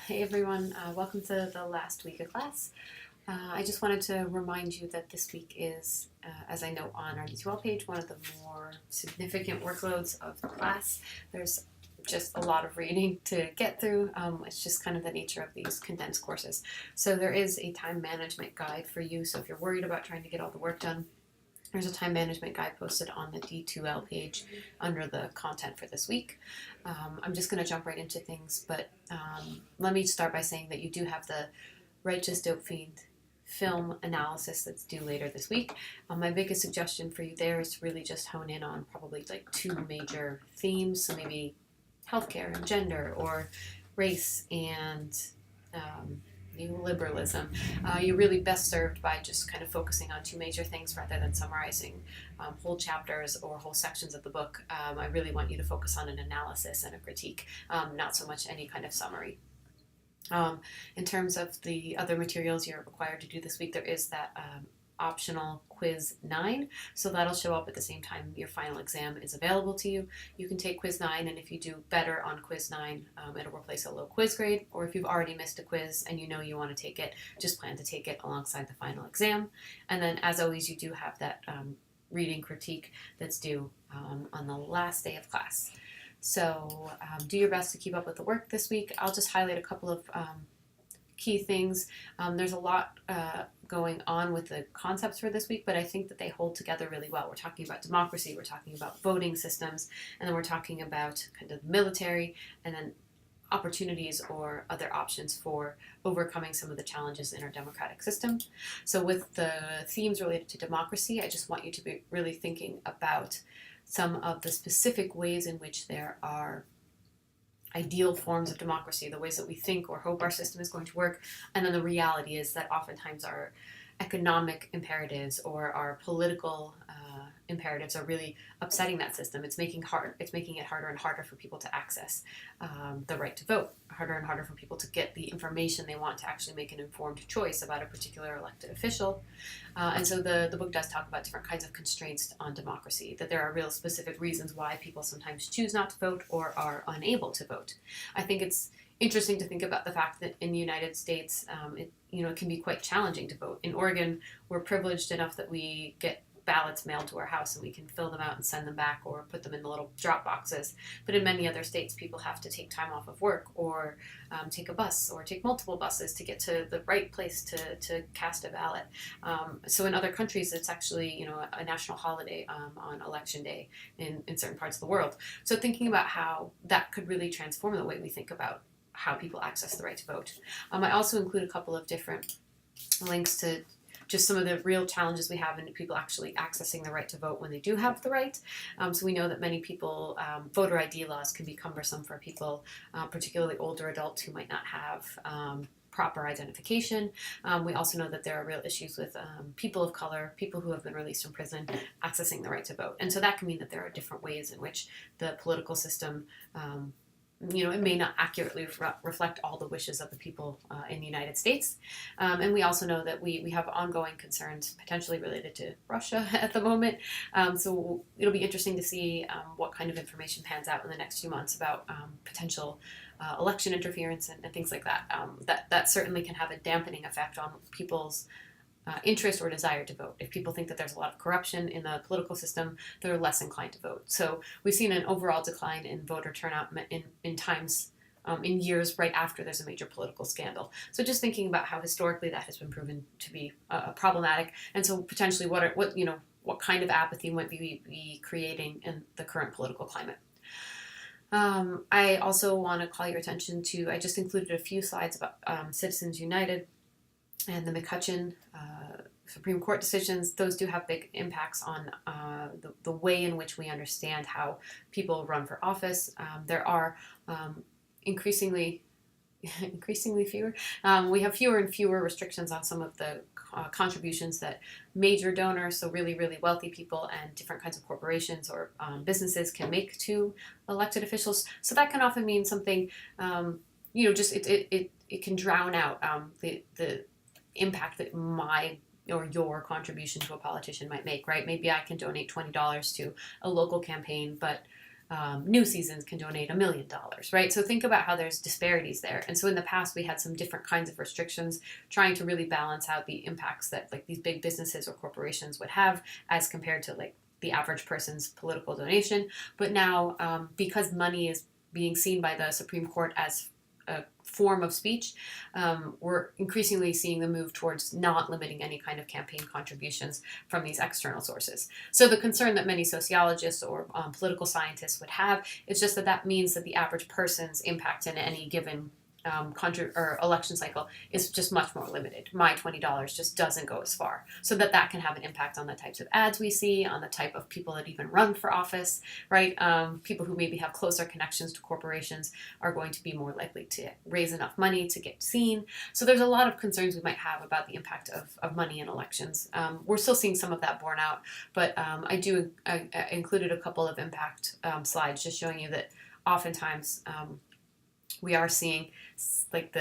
Hey everyone, welcome to the last week of class. I just wanted to remind you that this week is, as I note on our D2L page, one of the more significant workloads of the class. There's just a lot of reading to get through. It's just kind of the nature of these condensed courses. So there is a time management guide for you, so if you're worried about trying to get all the work done, there's a time management guide posted on the D2L page under the content for this week. I'm just going to jump right into things, but let me start by saying that you do have the Righteous Dope Fiend film analysis that's due later this week. My biggest suggestion for you there is to really just hone in on probably like two major themes, so maybe healthcare and gender, or race and neoliberalism. You're really best served by just kind of focusing on two major things rather than summarizing whole chapters or whole sections of the book. I really want you to focus on an analysis and a critique, not so much any kind of summary. In terms of the other materials you're required to do this week, there is that optional quiz 9, so that'll show up at the same time your final exam is available to you. You can take quiz 9, and if you do better on quiz 9, it'll replace a low quiz grade, or if you've already missed a quiz and you know you want to take it, just plan to take it alongside the final exam. And then as always, you do have that reading critique that's due on the last day of class. So do your best to keep up with the work this week. I'll just highlight a couple of key things. There's a lot going on with the concepts for this week, but I think that they hold together really well. We're talking about democracy, we're talking about voting systems, and then we're talking about kind of the military, and then opportunities or other options for overcoming some of the challenges in our democratic system. So with the themes related to democracy, I just want you to be really thinking about some of the specific ways in which there are ideal forms of democracy, the ways that we think or hope our system is going to work, and then the reality is that oftentimes our economic imperatives or our political imperatives are really upsetting that system. It's making it harder and harder for people to access the right to vote, harder and harder for people to get the information they want to actually make an informed choice about a particular elected official. And so the book does talk about different kinds of constraints on democracy, that there are real specific reasons why people sometimes choose not to vote or are unable to vote. I think it's interesting to think about the fact that in the United States, it can be quite challenging to vote. In Oregon, we're privileged enough that we get ballots mailed to our house and we can fill them out and send them back or put them in the little drop boxes. But in many other states, people have to take time off of work or take a bus or take multiple buses to get to the right place to cast a ballot. So in other countries, it's actually a national holiday on election day in certain parts of the world. So thinking about how that could really transform the way we think about how people access the right to vote. I also include a couple of different links to just some of the real challenges we have in people actually accessing the right to vote when they do have the right. So we know that many people, voter ID laws can be cumbersome for people, particularly older adults who might not have proper identification. We also know that there are real issues with people of color, people who have been released from prison, accessing the right to vote. And so that can mean that there are different ways in which the political system it may not accurately reflect all the wishes of the people in the United States. And we also know that we have ongoing concerns potentially related to Russia at the moment. So it'll be interesting to see what kind of information pans out in the next few months about potential election interference and things like that. That certainly can have a dampening effect on people's interest or desire to vote. If people think that there's a lot of corruption in the political system, they're less inclined to vote. So we've seen an overall decline in voter turnout in times, in years right after there's a major political scandal. So just thinking about how historically that has been proven to be problematic, and so potentially what kind of apathy might we be creating in the current political climate. I also want to call your attention to, I just included a few slides about Citizens United and the McCutcheon Supreme Court decisions. Those do have big impacts on the way in which we understand how people run for office. There are increasingly fewer. We have fewer and fewer restrictions on some of the contributions that major donors, so really, really wealthy people and different kinds of corporations or businesses can make to elected officials. So that can often mean something, it can drown out the impact that my or your contribution to a politician might make, right? Maybe I can donate $20 to a local campaign, but News Seasons can donate $1 million, right? So think about how there's disparities there. And so in the past, we had some different kinds of restrictions trying to really balance out the impacts that like these big businesses or corporations would have as compared to like the average person's political donation. But now, because money is being seen by the Supreme Court as a form of speech, we're increasingly seeing the move towards not limiting any kind of campaign contributions from these external sources. So the concern that many sociologists or political scientists would have is just that that means that the average person's impact in any given election cycle is just much more limited. My $20 just doesn't go as far. So that can have an impact on the types of ads we see, on the type of people that even run for office, right? People who maybe have closer connections to corporations are going to be more likely to raise enough money to get seen. So there's a lot of concerns we might have about the impact of money in elections. We're still seeing some of that borne out, but I included a couple of impact slides just showing you that oftentimes we are seeing like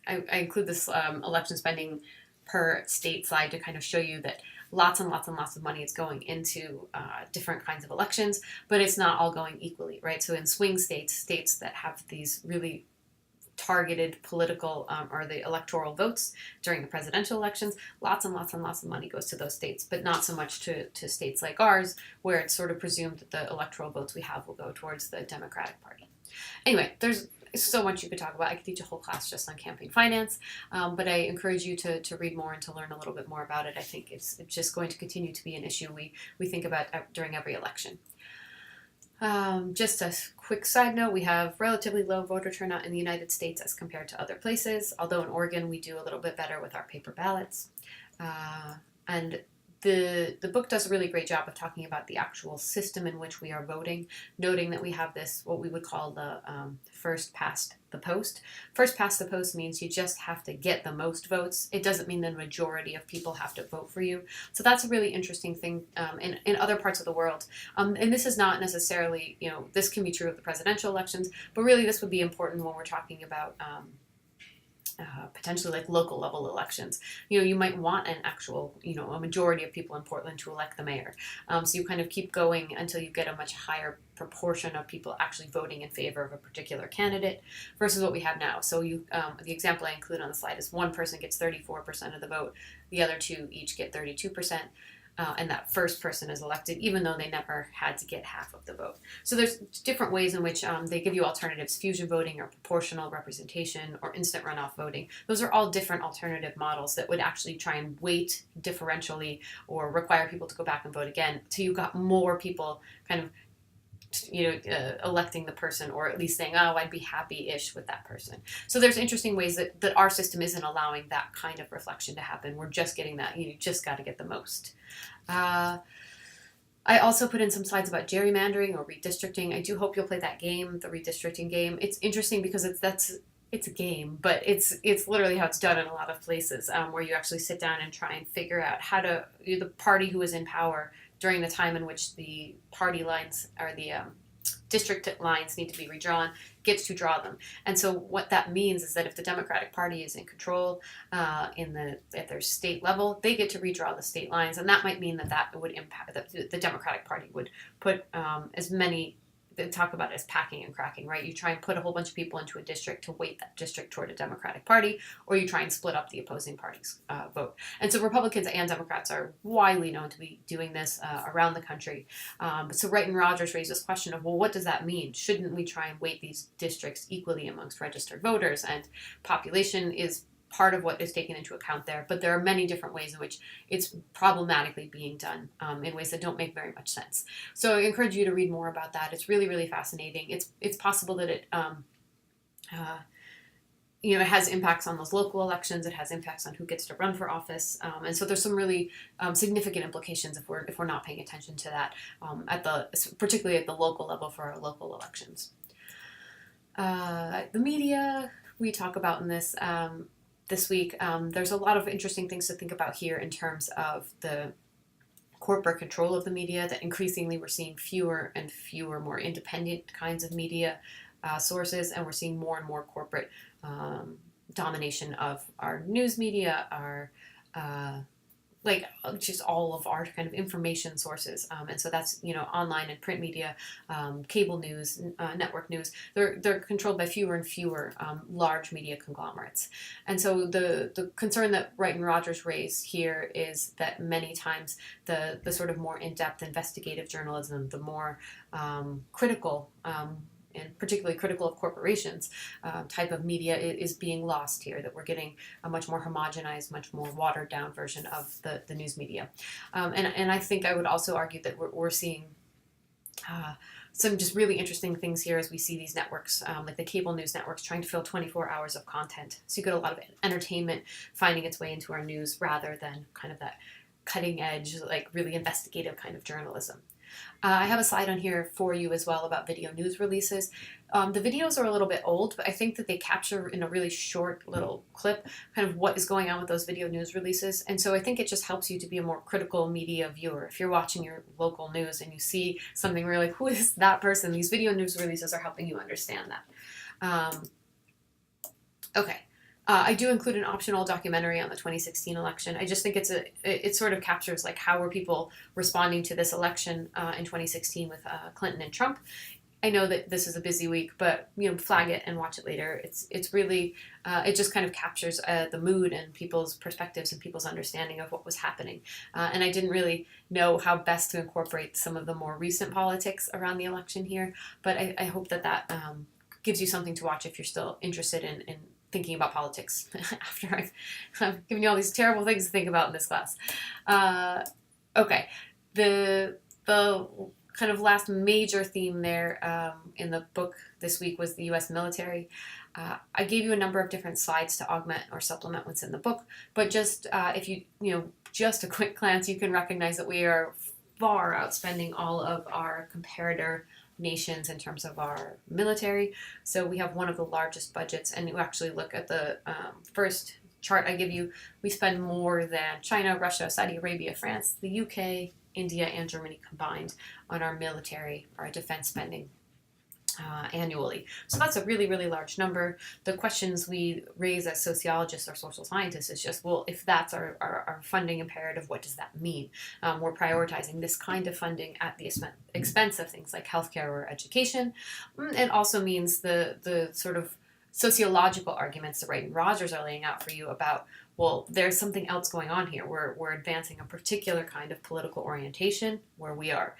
I include this election spending per state slide to kind of show you that lots and lots and lots of money is going into different kinds of elections, but it's not all going equally, right? So in swing states that have these really targeted political or the electoral votes during the presidential elections, lots and lots and lots of money goes to those states, but not so much to states like ours, where it's sort of presumed that the electoral votes we have will go towards the Democratic Party. Anyway, there's so much you could talk about. I could teach a whole class just on campaign finance, but I encourage you to read more and to learn a little bit more about it. I think it's just going to continue to be an issue we think about during every election. Just a quick side note, we have relatively low voter turnout in the United States as compared to other places, although in Oregon we do a little bit better with our paper ballots. And the book does a really great job of talking about the actual system in which we are voting, noting that we have this, what we would call the first past the post. First past the post means you just have to get the most votes. It doesn't mean the majority of people have to vote for you. So that's a really interesting thing in other parts of the world. And this is not necessarily, this can be true of the presidential elections, but really this would be important when we're talking about potentially like local level elections. You might want an actual, a majority of people in Portland to elect the mayor. So you kind of keep going until you get a much higher proportion of people actually voting in favor of a particular candidate versus what we have now. So the example I include on the slide is one person gets 34% of the vote, the other two each get 32%. And that first person is elected, even though they never had to get half of the vote. So there's different ways in which they give you alternatives, fusion voting or proportional representation or instant runoff voting. Those are all different alternative models that would actually try and weight differentially or require people to go back and vote again till you got more people kind of electing the person, or at least saying, oh, I'd be happy-ish with that person. So there's interesting ways that our system isn't allowing that kind of reflection to happen. We're just getting that. You just got to get the most. I also put in some slides about gerrymandering or redistricting. I do hope you'll play that game, the redistricting game. It's interesting because it's a game, but it's literally how it's done in a lot of places, where you actually sit down and try and figure out how to, the party who is in power during the time in which the party lines or the district lines need to be redrawn, gets to draw them. And so what that means is that if the Democratic Party is in control at their state level, they get to redraw the state lines, and that might mean that would impact that the Democratic Party would put as many. They talk about it as packing and cracking, right? You try and put a whole bunch of people into a district to weight that district toward a Democratic Party, or you try and split up the opposing party's vote. And so Republicans and Democrats are widely known to be doing this around the country. So Wright and Rogers raised this question of, well, what does that mean? Shouldn't we try and weight these districts equally amongst registered voters? And population is part of what is taken into account there, but there are many different ways in which it's problematically being done in ways that don't make very much sense. So I encourage you to read more about that. It's really, really fascinating. It's possible that it has impacts on those local elections. It has impacts on who gets to run for office, and so there's some really significant implications if we're not paying attention to that particularly at the local level for our local elections. The media we talk about in this. This week, there's a lot of interesting things to think about here in terms of the corporate control of the media, that increasingly we're seeing fewer and fewer more independent kinds of media sources, and we're seeing more and more corporate domination of our news media, our just all of our kind of information sources, and so that's online and print media, cable news, network news. They're controlled by fewer and fewer large media conglomerates, and so the concern that Wright and Rogers raise here is that many times the sort of more in-depth investigative journalism, the more critical. And particularly critical of corporations type of media is being lost here, that we're getting a much more homogenized, much more watered down version of the news media. And I think I would also argue that we're seeing some just really interesting things here as we see these networks, like the cable news networks, trying to fill 24 hours of content. So you get a lot of entertainment finding its way into our news rather than kind of that cutting edge, like really investigative kind of journalism. I have a slide on here for you as well about video news releases. The videos are a little bit old, but I think that they capture in a really short little clip kind of what is going on with those video news releases. And so I think it just helps you to be a more critical media viewer. If you're watching your local news and you see something where you're like, who is that person? These video news releases are helping you understand that. Okay. I do include an optional documentary on the 2016 election. I just think it sort of captures like how were people responding to this election in 2016 with Clinton and Trump. I know that this is a busy week, but flag it and watch it later. It's really it just kind of captures the mood and people's perspectives and people's understanding of what was happening. And I didn't really know how best to incorporate some of the more recent politics around the election here, but I hope that gives you something to watch if you're still interested in thinking about politics after I've given you all these terrible things to think about in this class. Okay, the kind of last major theme there in the book this week was the U.S. military. I gave you a number of different slides to augment or supplement what's in the book, but just if just a quick glance, you can recognize that we are far outspending all of our comparator nations in terms of our military. So we have one of the largest budgets, and you actually look at the first chart I give you, we spend more than China, Russia, Saudi Arabia, France, the UK, India, and Germany combined on our military, our defense spending annually. So that's a really, really large number. The questions we raise as sociologists or social scientists is just, well, if that's our funding imperative, what does that mean? We're prioritizing this kind of funding at the expense of things like healthcare or education. It also means the sort of sociological arguments that Wright and Rogers are laying out for you about, well, there's something else going on here. We're advancing a particular kind of political orientation where we are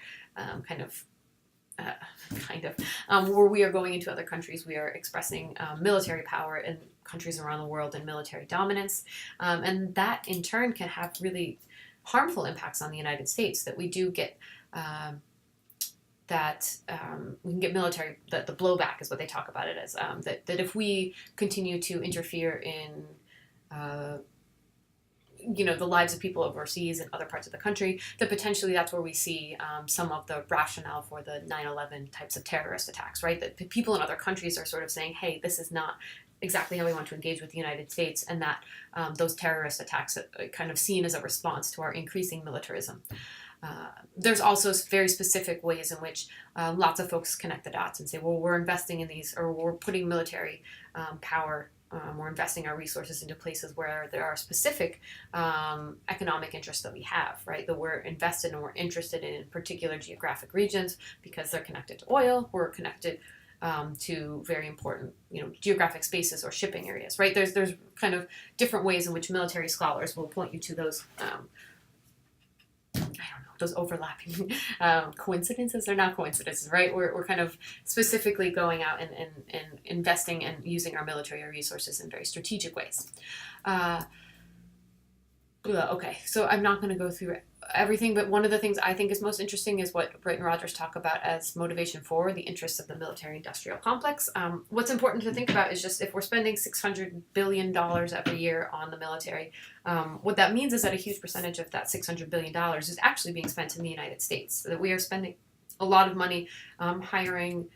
where we are going into other countries, we are expressing military power in countries around the world and military dominance. And that in turn can have really harmful impacts on the United States, that we do get we can get military, that the blowback is what they talk about it as, that if we continue to interfere in the lives of people overseas and other parts of the country, that potentially that's where we see some of the rationale for the 9/11 types of terrorist attacks, right? That people in other countries are sort of saying, hey, this is not exactly how we want to engage with the United States, and that those terrorist attacks are kind of seen as a response to our increasing militarism. There's also very specific ways in which lots of folks connect the dots and say, well, we're investing in these, or we're putting military power, we're investing our resources into places where there are specific economic interests that we have, right? That we're invested and we're interested in particular geographic regions because they're connected to oil, we're connected to very important, geographic spaces or shipping areas, right? There's kind of different ways in which military scholars will point you to those those overlapping coincidences. They're not coincidences, right? We're kind of specifically going out and investing and using our military resources in very strategic ways. Okay, so I'm not going to go through everything, but one of the things I think is most interesting is what Wright and Rogers talk about as motivation for the interests of the military-industrial complex. What's important to think about is just if we're spending $600 billion every year on the military, what that means is that a huge percentage of that $600 billion is actually being spent in the United States. So that we are spending a lot of money hiring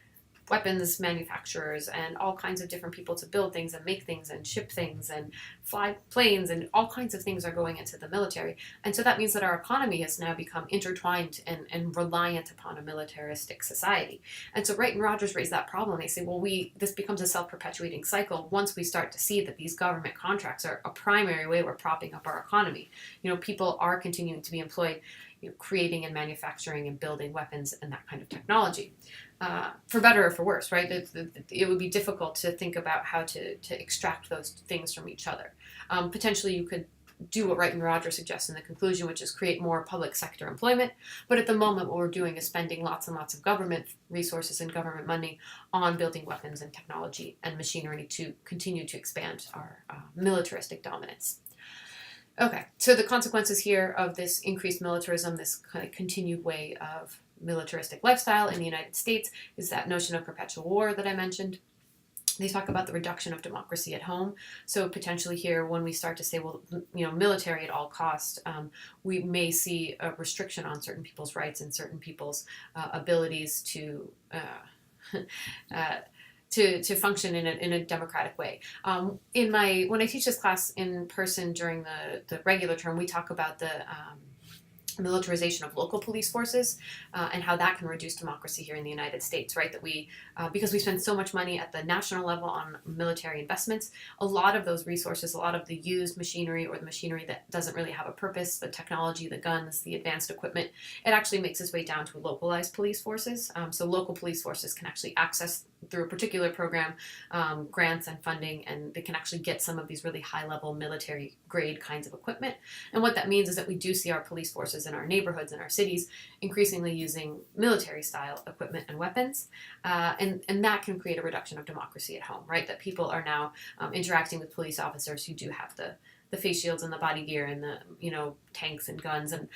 weapons manufacturers and all kinds of different people to build things and make things and ship things and fly planes, and all kinds of things are going into the military. And so that means that our economy has now become intertwined and reliant upon a militaristic society. And so Wright and Rogers raise that problem. They say, well, this becomes a self-perpetuating cycle once we start to see that these government contracts are a primary way we're propping up our economy. People are continuing to be employed, creating and manufacturing and building weapons and that kind of technology. For better or for worse, right? It would be difficult to think about how to extract those things from each other. Potentially you could do what Wright and Rogers suggests in the conclusion, which is create more public sector employment. But at the moment, what we're doing is spending lots and lots of government resources and government money on building weapons and technology and machinery to continue to expand our militaristic dominance. Okay, so the consequences here of this increased militarism, this kind of continued way of militaristic lifestyle in the United States, is that notion of perpetual war that I mentioned. They talk about the reduction of democracy at home. So potentially here, when we start to say, well, military at all costs, we may see a restriction on certain people's rights and certain people's abilities to to function in a democratic way. When I teach this class in person during the regular term, we talk about the militarization of local police forces and how that can reduce democracy here in the United States, right? That because we spend so much money at the national level on military investments, a lot of those resources, a lot of the used machinery or the machinery that doesn't really have a purpose, the technology, the guns, the advanced equipment, it actually makes its way down to localized police forces. So local police forces can actually access through a particular program, grants and funding, and they can actually get some of these really high-level military-grade kinds of equipment. And what that means is that we do see our police forces in our neighborhoods and our cities increasingly using military-style equipment and weapons, and that can create a reduction of democracy at home, right? That people are now interacting with police officers who do have the face shields and the body gear and the tanks and guns and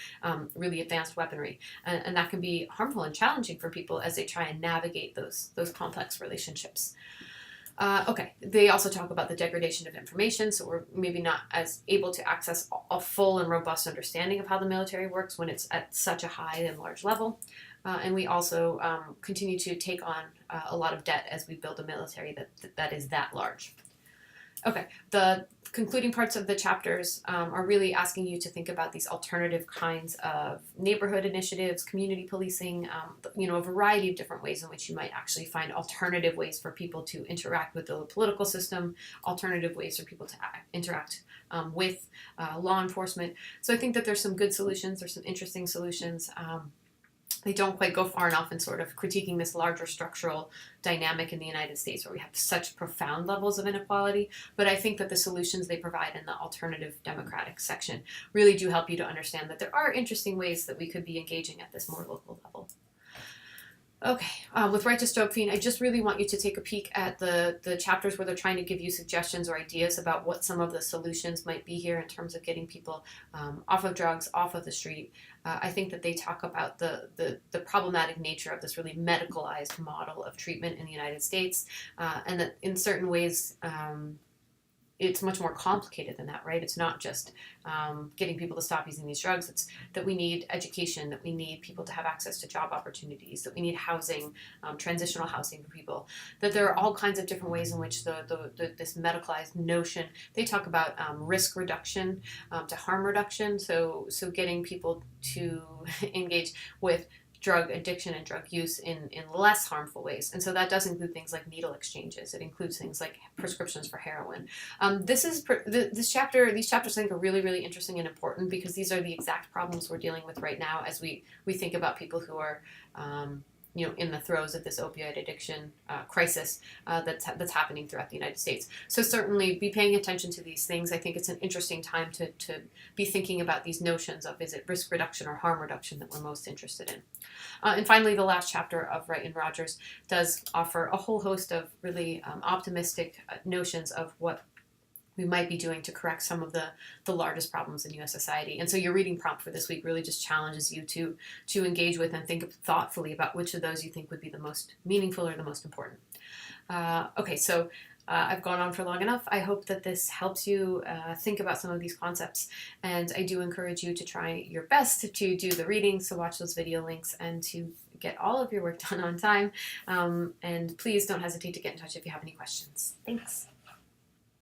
really advanced weaponry, and that can be harmful and challenging for people as they try and navigate those complex relationships. Okay, they also talk about the degradation of information, so we're maybe not as able to access a full and robust understanding of how the military works when it's at such a high and large level. And we also continue to take on a lot of debt as we build a military that is that large. Okay, the concluding parts of the chapters are really asking you to think about these alternative kinds of neighborhood initiatives, community policing, a variety of different ways in which you might actually find alternative ways for people to interact with the political system, alternative ways for people to interact with law enforcement. So I think that there's some good solutions, there's some interesting solutions. They don't quite go far enough in sort of critiquing this larger structural dynamic in the United States where we have such profound levels of inequality. But I think that the solutions they provide in the alternative democratic section really do help you to understand that there are interesting ways that we could be engaging at this more local level. Okay, with Right Dystophian, I just really want you to take a peek at the chapters where they're trying to give you suggestions or ideas about what some of the solutions might be here in terms of getting people off of drugs, off of the street. I think that they talk about the problematic nature of this really medicalized model of treatment in the United States, and that in certain ways it's much more complicated than that, right? It's not just getting people to stop using these drugs. It's that we need education, that we need people to have access to job opportunities, that we need housing, transitional housing for people, that there are all kinds of different ways in which this medicalized notion, they talk about risk reduction to harm reduction, so getting people to engage with drug addiction and drug use in less harmful ways. And so that does include things like needle exchanges. It includes things like prescriptions for heroin. These chapters I think are really, really interesting and important because these are the exact problems we're dealing with right now as we think about people who are in the throes of this opioid addiction crisis that's happening throughout the United States. So certainly be paying attention to these things. I think it's an interesting time to be thinking about these notions of, is it risk reduction or harm reduction that we're most interested in? And finally, the last chapter of Wright and Rogers does offer a whole host of really optimistic notions of what we might be doing to correct some of the largest problems in U.S. society. And so your reading prompt for this week really just challenges you to engage with and think thoughtfully about which of those you think would be the most meaningful or the most important. Okay, so I've gone on for long enough. I hope that this helps you think about some of these concepts. And I do encourage you to try your best to do the reading, so watch those video links and to get all of your work done on time. And please don't hesitate to get in touch if you have any questions. Thanks.